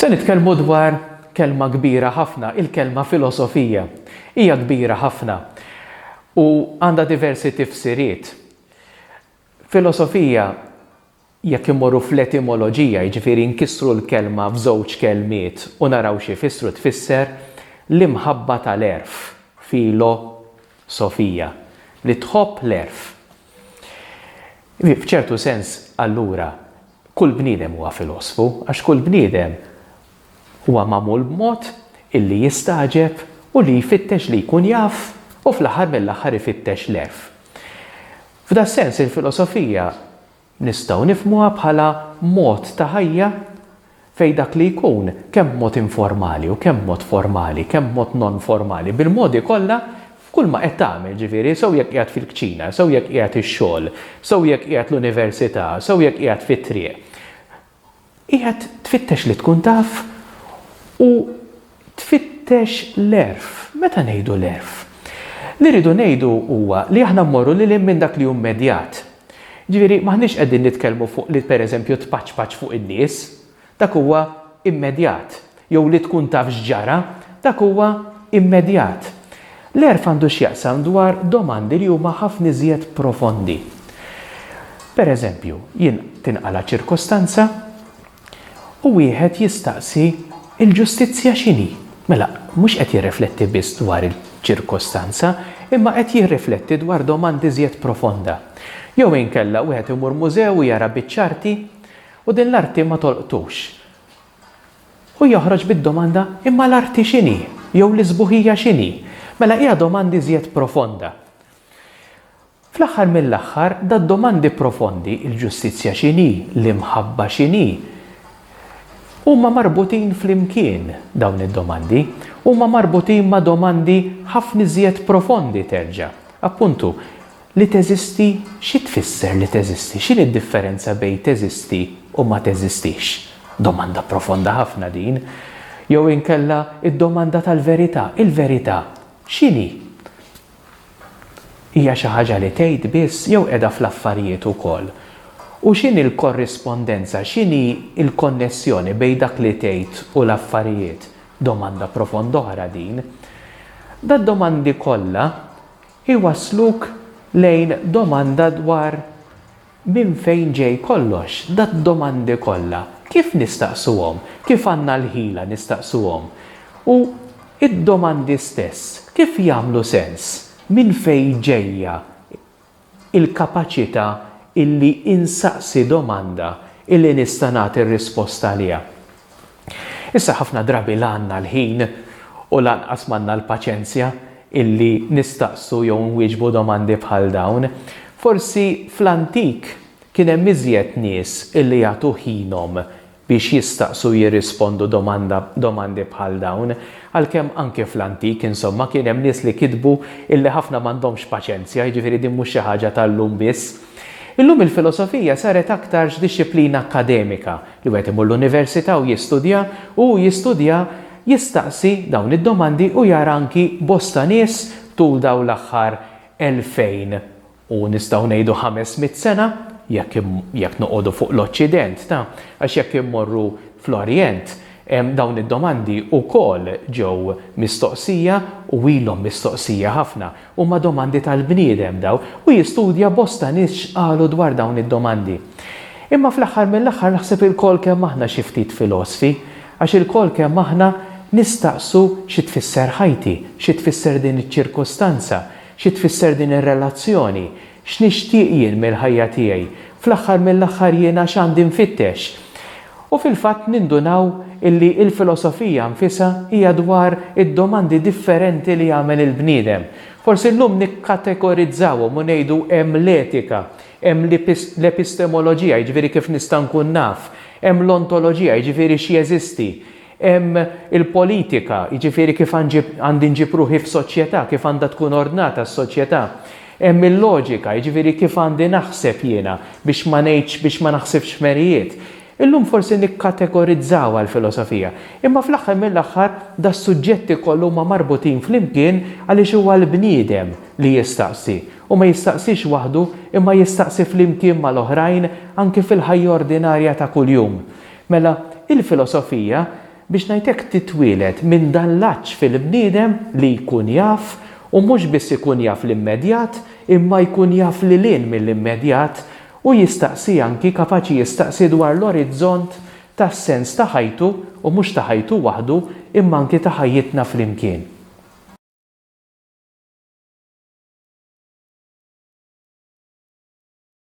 Se nitkellmu dwar kelma kbira ħafna, il-kelma filosofija. Hija kbira ħafna u għandha diversi tifsiriet. Filosofija jekk immorru fl-etimoloġija, jiġifieri nkissru l-kelma f'żewġ kelmiet u naraw xi jfissru tfisser l-imħabba tal-erf, filosofija, li tħobb l-erf. F'ċertu sens allura kull bniedem huwa filosofu, għax kull bniedem huwa magħmul b'mod illi jistaġeb u li jfittex li jkun jaf u fl-aħħar mill-aħħar ifittex l-erf. F'da sens il-filosofija nistgħu nifhmuha bħala mod ta' ħajja fejn dak li jkun kemm mod informali u kemm mod formali, kemm mod non formali, bil-modi kollha f'kull ma qed tagħmel ġifieri sew jekk qiegħed fil-kċina, sew jekk qiegħed ix-xogħol, sew jekk qiegħed l-università, sew jekk qiegħed fit-triq. Qiegħed tfittex li tkun taf u tfittex l-erf. Meta ngħidu l-erf? Li rridu ngħidu huwa li aħna mmorru lil minn dak li hu immedjat. Ġifieri maħniex qegħdin nitkellmu fuq li pereżempju tpaċpaċ fuq in-nies, dak huwa immedjat. Jew li tkun taf x'ġara, dak huwa immedjat. L-erf għandu x'jaqsam dwar domandi li huma ħafna iżjed profondi. Pereżempju, jien tinqala ċirkostanza u wieħed jistaqsi il-ġustizzja x'inhi? Mela, mhux qed jirrifletti biss dwar il-ċirkostanza, imma qed jirrifletti dwar domandi iżjed profonda. Jew inkella wieħed imur mużew u jara biċ-ċarti u din l-arti ma tolqtux. U joħroġ bid-domanda imma l-arti x'inhi? Jew l-isbuħija x'inhi? Mela hija domandi iżjed profonda. Fl-aħħar mill-aħħar dad-domandi profondi, il-ġustizzja x'inhi, l-imħabba x'inhi, huma marbutin flimkien dawn id-domandi, huma marbutin ma' domandi ħafna iżjed profondi terġa'. Appuntu, li teżisti, xi tfisser li teżisti? X'inhi d-differenza bejn teżisti u ma teżistix? Domanda profonda ħafna din. Jew inkella id-domanda tal-verità. Il-verità x'inhi? Hija xi ħaġa li tgħid biss jew qiegħda fl-affarijiet ukoll. U x'inhi l-korrispondenza, x'inhi l-konnessjoni bejn dak li tgħid u l-affarijiet? Domanda profonda oħra din. Dad-domandi kollha iwassluk lejn domanda dwar minn fejn ġej kollox, dad-domandi kollha. Kif nistaqsuhom? Kif għandna l-ħila nistaqsuhom? U id-domandi stess, kif jagħmlu sens? Minn fejn ġejja il-kapaċità illi insaqsi domanda illi nista' nagħti r-risposta għaliha. Issa ħafna drabi l-għandna l-ħin u lanqas m'għandna l-paċenzja illi nistaqsu jew nwieġbu domandi bħal dawn. Forsi fl-antik kien hemm iżjed nies illi jagħtu ħinhom biex jistaqsu jirrispondu domandi bħal dawn, għalkemm anke fl-antik insomma kien hemm nies li kitbu illi ħafna m'għandhomx paċenzja, jiġifieri din mhux xi ħaġa tal-lum biss. Illum il-filosofija saret aktar disċiplina akademika li wieħed imur l-università u jistudja jistaqsi dawn id-domandi u jara anki bosta nies tul dawn l-aħħar 2000 u nistgħu ngħidu 500 sena jekk noqogħdu fuq l-Oċċident, għax jekk immorru fl-Orjent dawn id-domandi wkoll ġew mistoqsija u ilhom mistoqsija ħafna huma domandi tal-bniedem daw u jistudja bosta nies qalu dwar dawn id-domandi. Imma fl-aħħar mill-aħħar naħseb il-kol kemm aħna xi ftit filosofi, għax il-kol kemm aħna nistaqsu xi tfisser ħajti, xi tfisser din iċ-ċirkostanza, xi tfisser din ir-relazzjoni, x'nixtieq jien mill-ħajja tiegħi, fl-aħħar mill-aħħar jiena x'għandi nfittex. U fil-fatt nindunaw illi il-filosofija nfisha hija dwar id-domandi differenti li jagħmel il-bniedem. Forsi llum nikkategorizzawhom u ngħidu hemm l-etika, hemm l-epistemoloġija, jiġifieri kif nista' nkun naf, hemm l-ontoloġija, jiġifieri xi jeżisti, hemm il-politika, jiġifieri kif għandi nġib ruħi f'soċjetà, kif għandha tkun ordnata s-soċjetà. Hemm il-loġika, jiġifieri kif għandi naħseb jiena biex ma ngħidx biex ma naħsibx merijiet. Illum forsi nikkategorizzaw għal-filosofija, imma fl-aħħar mill-aħħar da s-suġġetti kollu ma marbutin flimkien għaliex huwa l-bniedem li jistaqsi u ma jistaqsix waħdu imma jistaqsi flimkien mal-oħrajn anke fil-ħajja ordinarja ta' kuljum. Mela il-filosofija biex ngħidlek titwieled minn dan l-aċċ fil-bniedem li jkun jaf u mhux biss ikun jaf l-immedjat imma jkun jaf li lin mill-immedjat u jistaqsi anki kapaċi jistaqsi dwar l-orizzont tas-sens ta' ħajtu u mhux ta' ħajtu waħdu imma anki ta' ħajjitna flimkien.